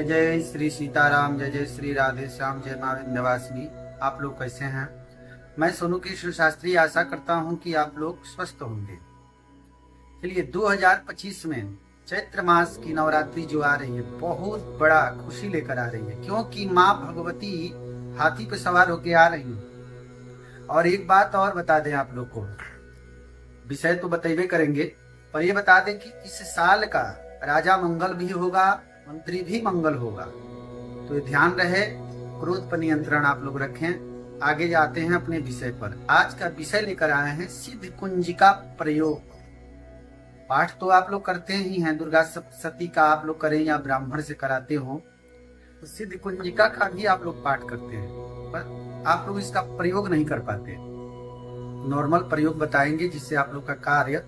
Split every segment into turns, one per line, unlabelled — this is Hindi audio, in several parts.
जय जय श्री सीताराम, जय जय श्री राधे श्याम, जय मां विंध्यवासिनी। आप लोग कैसे हैं? मैं सोनू कृष्ण शास्त्री आशा करता हूं कि आप लोग स्वस्थ होंगे। चलिए 2025 में चैत्र मास की नवरात्रि जो आ रही है बहुत बड़ा खुशी लेकर आ रही है, क्योंकि माँ भगवती हाथी पे सवार होके आ रही है। और एक बात और बता दें आप लोग को, विषय तो बतेबे करेंगे, पर ये बता दें कि इस साल का राजा मंगल भी होगा, मंत्री भी मंगल होगा। तो ये ध्यान रहे, क्रोध पर नियंत्रण आप लोग रखें। आगे जाते हैं अपने विषय पर। आज का विषय लेकर आए हैं सिद्ध कुंजिका प्रयोग। पाठ तो आप लोग करते ही हैं, दुर्गा सप्तशती का आप लोग करें या ब्राह्मण से कराते हो, तो सिद्ध कुंजिका का भी आप लोग पाठ करते हैं, पर आप लोग इसका प्रयोग नहीं कर पाते। नॉर्मल प्रयोग बताएंगे जिससे आप लोग का कार्य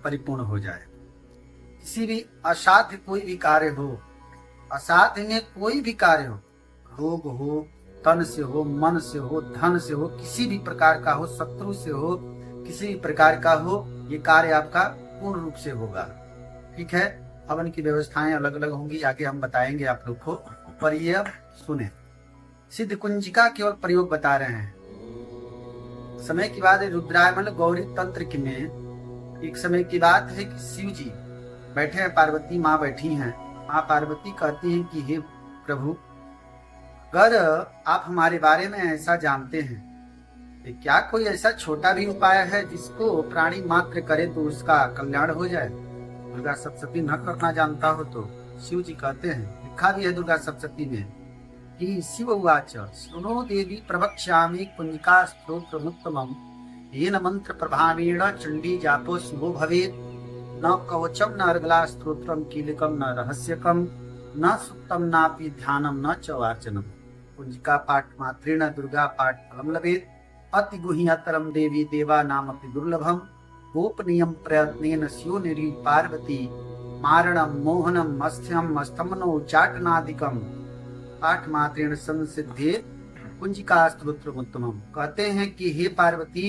परिपूर्ण हो जाए। किसी भी असाध्य कोई भी कार्य हो, असाध्य में कोई भी कार्य हो, रोग हो, तन से हो, मन से हो, धन से हो, किसी भी प्रकार का हो, शत्रु से हो, किसी भी प्रकार का हो, ये कार्य आपका पूर्ण रूप से होगा। ठीक है, हवन की व्यवस्थाएं अलग अलग होंगी, आगे हम बताएंगे आप लोग को, पर ये अब सुने। सिद्ध कुंजिका केवल प्रयोग बता रहे हैं। समय की बात है, रुद्रायमल गौरी तंत्र में एक समय की बात है कि शिव जी बैठे हैं, पार्वती माँ बैठी हैं। माँ पार्वती कहती हैं कि हे प्रभु, अगर आप हमारे बारे में ऐसा जानते हैं कि क्या कोई ऐसा छोटा भी उपाय है जिसको प्राणी मात्र करे तो उसका कल्याण हो जाए? दुर्गा सप्तशती न करना जानता हो तो शिव जी कहते हैं, लिखा भी है दुर्गा सप्तशती में कि शिव उवाच सुनो देवी प्रवक्ष्यामि कुंजिका स्तोत्रमुत्तमम् येन मंत्र प्रभावेण चंडी जापो शुभो भवेत् न कवचम न अर्गला स्तोत्रम कीलकम न रहस्यकम न सुक्तम नापि ध्यानम न च वाचनम। कुंजिका पाठ मात्रेण दुर्गा पाठ फलम लभेत् अति गुह्यतरम देवी देवा नामपि दुर्लभम गोपनीयम प्रयत्नेन स्योनिरी पार्वती मारणम मोहनम मत्स्यम स्तमनो चाटनादिकम पाठ मात्रेण संसिद्धे कुंजिका स्तोत्रमुत्तमम्। कहते हैं कि हे पार्वती,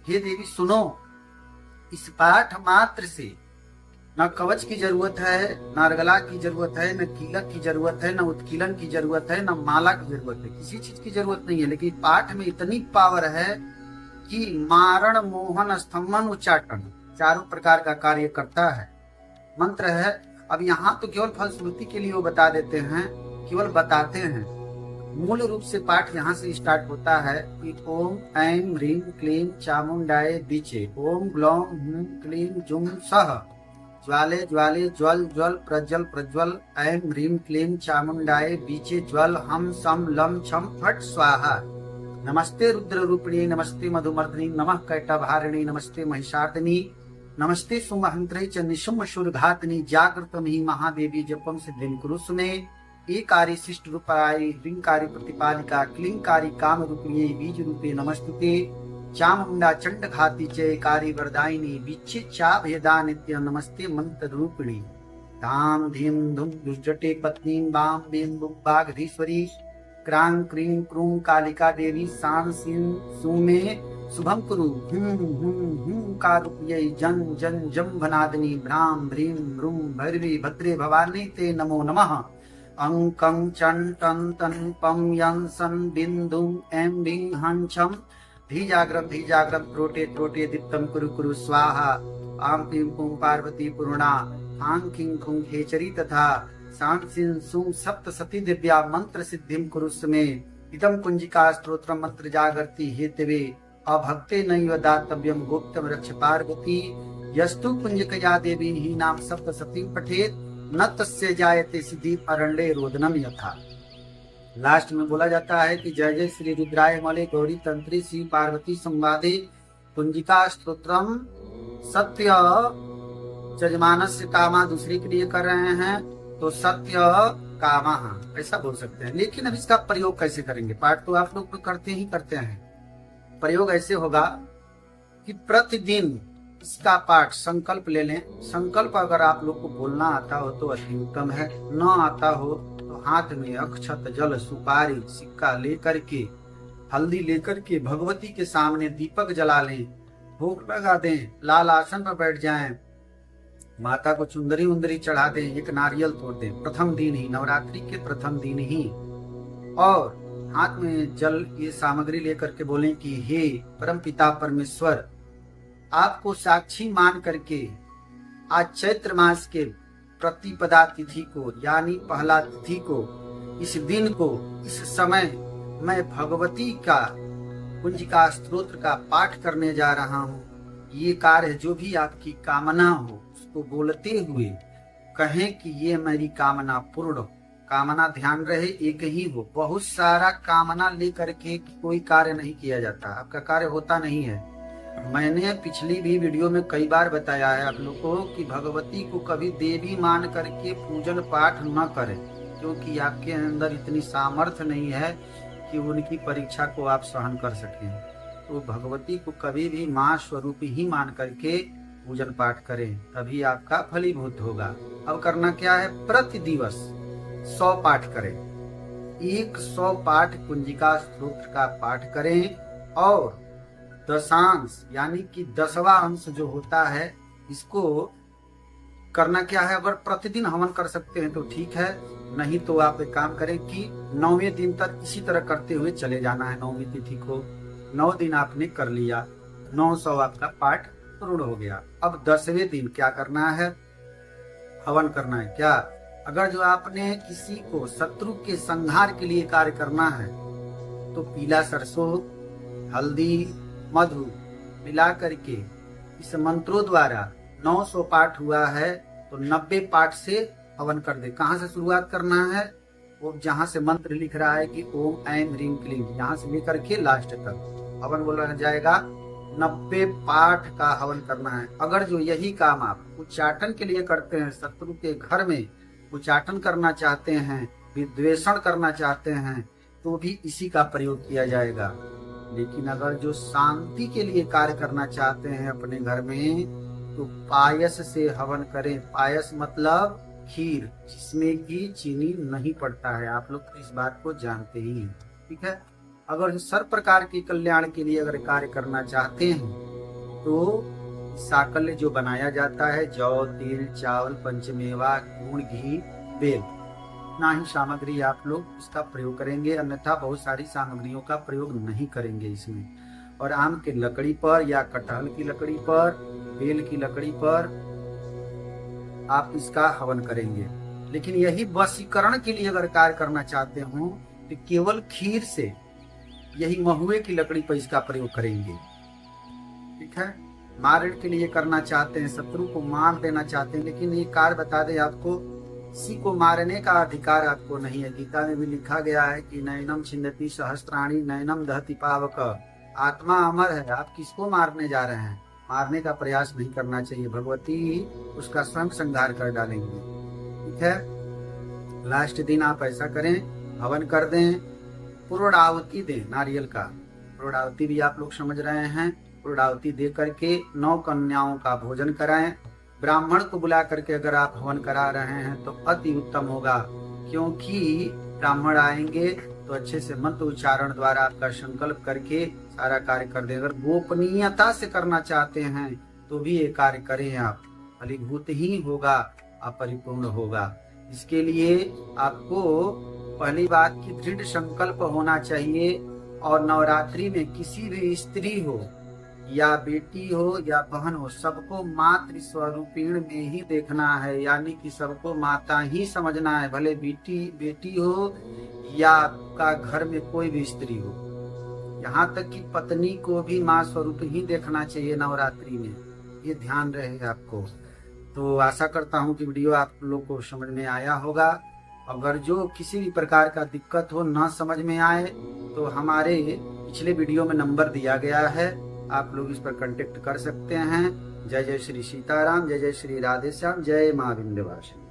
हे देवी, सुनो, इस पाठ मात्र से न कवच की जरूरत है, न अर्गला की जरूरत है, न कीलक की जरूरत है, न उत्कीलन की जरूरत है, न माला की जरूरत है, किसी चीज की जरूरत नहीं है। लेकिन पाठ में इतनी पावर है कि मारण मोहन स्तंभन उच्चाटन चारों प्रकार का कार्य करता है। मंत्र है। अब यहाँ तो केवल फलश्रुति के लिए वो बता देते हैं, केवल बताते हैं। मूल रूप से पाठ यहाँ से स्टार्ट होता है कि ओम ऐं ह्रीं क्लीं चामुंडाय बीचे, ओम ग्लौं हुं क्लीं जुं सः ज्वाले ज्वाले ज्वल ज्वल प्रज्वल प्रज्वल, ऐं ह्रीं क्लीं चामुंडाय बीचे ज्वल हम सम लम छम फट स्वाहा। नमस्ते रुद्र रूपिणी, नमस्ते मधुमर्दिनी, नमः कैटभारिणी, नमस्ते महिषार्दिनी, नमस्ते सुमहंत्रे च निशुम्भ शूरघातिनी, जागृतम ही महादेवी जपम सिद्धिं कुरु सुमे। एकारी शिष्ट रूपाय ह्रींकारी प्रतिपालिका क्लींकारी काम रूपिणी बीज रूपे नमस्तुते। चामुंडा चंड घाती चयकारी वरदायिनी बीच्छे चा भेदा नित्य नमस्ते मंत्र रूपिणी। धाम धीम धुम दुर्जटे पत्नी बाम बीम बुग्बागधीश्वरी क्रां क्रीं क्रूं कालिका देवी सां सीं सुमे शुभम कुरु हूं कारुप्यै जन जन जम भनादिनी भ्राम भ्रीं भ्रूं भैरवी भद्रे भवानी ते नमो नमः। अंकं चं टं तं पं यं सं बिंदुं ऐं बिं हं छं धीजाग्रम त्रोटे त्रोटे दीप्तं कुरु कुरु स्वाहा। आं क्लीं पुं पार्वती पूर्णा आं किं खुं खेचरी तथा सां सिं सुं सप्तशती दिव्या मंत्र सिद्धिं कुरु मे। इदं कुंजिका स्तोत्रं मंत्र जागर्ति हेतवे अभक्ते नैव दातव्यं गुप्तं रक्ष पार्वती। यस्तु कुंजिकया देवी ही नाम सप्तशतीं पठेत् न तस्य जायते सिद्धि अरण्ये रोदनम यथा। लास्ट में बोला जाता है कि जय जय श्री रुद्राय मले गौरी तंत्री श्री पार्वती संवादे कुंजिका स्तोत्रम सत्य जजमानस्य कामा, दूसरे के लिए कर रहे हैं तो सत्य कामा ऐसा बोल सकते हैं। लेकिन अब इसका प्रयोग कैसे करेंगे? पाठ तो आप लोग करते ही करते हैं, प्रयोग ऐसे होगा कि प्रतिदिन इसका पाठ संकल्प ले लें। संकल्प अगर आप लोग को बोलना आता हो तो अति उत्तम है, न आता हो तो हाथ में अक्षत जल सुपारी सिक्का लेकर के, हल्दी लेकर के भगवती के सामने दीपक जला लें, भोग लगा दें, लाल आसन पर बैठ जाएं, माता को चुंदरी उंदरी चढ़ा दें, एक नारियल तोड़ दें प्रथम दिन ही, नवरात्रि के प्रथम दिन ही, और हाथ में जल ये सामग्री लेकर के बोलें कि हे परम पिता परमेश्वर, आपको साक्षी मान करके आज चैत्र मास के प्रतिपदा तिथि को यानी पहला तिथि को, इस दिन को, इस समय मैं भगवती का कुंजिका स्तोत्र का पाठ करने जा रहा हूँ। ये कार्य जो भी आपकी कामना हो उसको बोलते हुए कहें कि ये मेरी कामना पूर्ण हो। कामना ध्यान रहे एक ही हो, बहुत सारा कामना लेकर के कोई कार्य नहीं किया जाता, आपका कार्य होता नहीं है। मैंने पिछली भी वीडियो में कई बार बताया है आप लोगों को कि भगवती को कभी देवी मान करके पूजन पाठ न करें, क्योंकि आपके अंदर इतनी सामर्थ्य नहीं है कि उनकी परीक्षा को आप सहन कर सकें। तो भगवती को कभी भी माँ स्वरूप ही मान करके पूजन पाठ करें, तभी आपका फलीभूत होगा। अब करना क्या है, प्रति दिवस 100 पाठ करें, 100 पाठ कुंजिका स्तोत्र का पाठ करें, और दशांश यानी कि 10वां अंश जो होता है इसको करना क्या है। अगर प्रतिदिन हवन कर सकते हैं तो ठीक है, नहीं तो आप एक काम करें कि 9वें दिन तक इसी तरह करते हुए चले जाना है। 9वीं तिथि को 9 दिन आपने कर लिया, 900 आपका पाठ पूर्ण हो गया। अब 10वें दिन क्या करना है, हवन करना है। क्या, अगर जो आपने किसी को शत्रु के संहार के लिए कार्य करना है तो पीला सरसों, हल्दी, मधु मिला करके इस मंत्रों द्वारा 900 पाठ हुआ है तो 90 पाठ से हवन कर दे। कहाँ से शुरुआत करना है, वो जहाँ से मंत्र लिख रहा है कि ओम ऐम ह्रीम क्लीम, यहाँ से लेकर के लास्ट तक हवन बोला जाएगा। 90 पाठ का हवन करना है। अगर जो यही काम आप उच्चाटन के लिए करते हैं, शत्रु के घर में उच्चाटन करना चाहते हैं, विद्वेषण करना चाहते हैं, तो भी इसी का प्रयोग किया जाएगा। लेकिन अगर जो शांति के लिए कार्य करना चाहते हैं अपने घर में, तो पायस से हवन करें। पायस मतलब खीर, जिसमें कि चीनी नहीं पड़ता है। आप लोग तो इस बात को जानते ही हैं, ठीक है। अगर सर्व प्रकार के कल्याण के लिए अगर कार्य करना चाहते हैं तो साकल्य जो बनाया जाता है, जौ, तिल, चावल, पंचमेवा, गुड़, घी, बेल, ना ही सामग्री आप लोग इसका प्रयोग करेंगे, अन्यथा बहुत सारी सामग्रियों का प्रयोग नहीं करेंगे इसमें। और आम के लकड़ी पर या कटहल की लकड़ी पर, बेल की लकड़ी पर आप इसका हवन करेंगे। लेकिन यही वशीकरण के लिए अगर कार्य करना चाहते हो तो केवल खीर से, यही महुए की लकड़ी पर इसका प्रयोग करेंगे, ठीक है। मारण के लिए करना चाहते हैं, शत्रु को मार देना चाहते हैं, लेकिन ये कार्य बता दे आपको, किसी को मारने का अधिकार आपको नहीं है। गीता में भी लिखा गया है कि नैनम छिन्दति सहस्त्राणी नैनम दहति पावक, आत्मा अमर है, आप किसको मारने जा रहे हैं, मारने का प्रयास नहीं करना चाहिए, भगवती उसका स्वयं संहार कर डालेंगे, ठीक है। लास्ट दिन आप ऐसा करें, हवन कर दें, पूर्णाहुति दें, नारियल का पूर्णाहुति भी आप लोग समझ रहे हैं। पूर्णाहुति दे करके 9 कन्याओं का भोजन कराएं। ब्राह्मण को बुला करके अगर आप हवन करा रहे हैं तो अति उत्तम होगा, क्योंकि ब्राह्मण आएंगे तो अच्छे से मंत्र उच्चारण द्वारा आपका संकल्प करके सारा कार्य कर दे। अगर गोपनीयता से करना चाहते हैं तो भी ये कार्य करें, आप फलीभूत ही होगा, अपरिपूर्ण होगा। इसके लिए आपको पहली बात की दृढ़ संकल्प होना चाहिए, और नवरात्रि में किसी भी स्त्री हो या बेटी हो या बहन हो, सबको मातृ स्वरूपिण में ही देखना है, यानी कि सबको माता ही समझना है, भले बेटी हो या आपका घर में कोई भी स्त्री हो। यहाँ तक कि पत्नी को भी माँ स्वरूप ही देखना चाहिए नवरात्रि में, ये ध्यान रहे आपको। तो आशा करता हूँ कि वीडियो आप लोग को समझ में आया होगा। अगर जो किसी भी प्रकार का दिक्कत हो, ना समझ में आए, तो हमारे पिछले वीडियो में नंबर दिया गया है, आप लोग इस पर कांटेक्ट कर सकते हैं। जय जय श्री सीताराम, जय जय श्री राधे श्याम, जय माँ विंध्यवासिनी।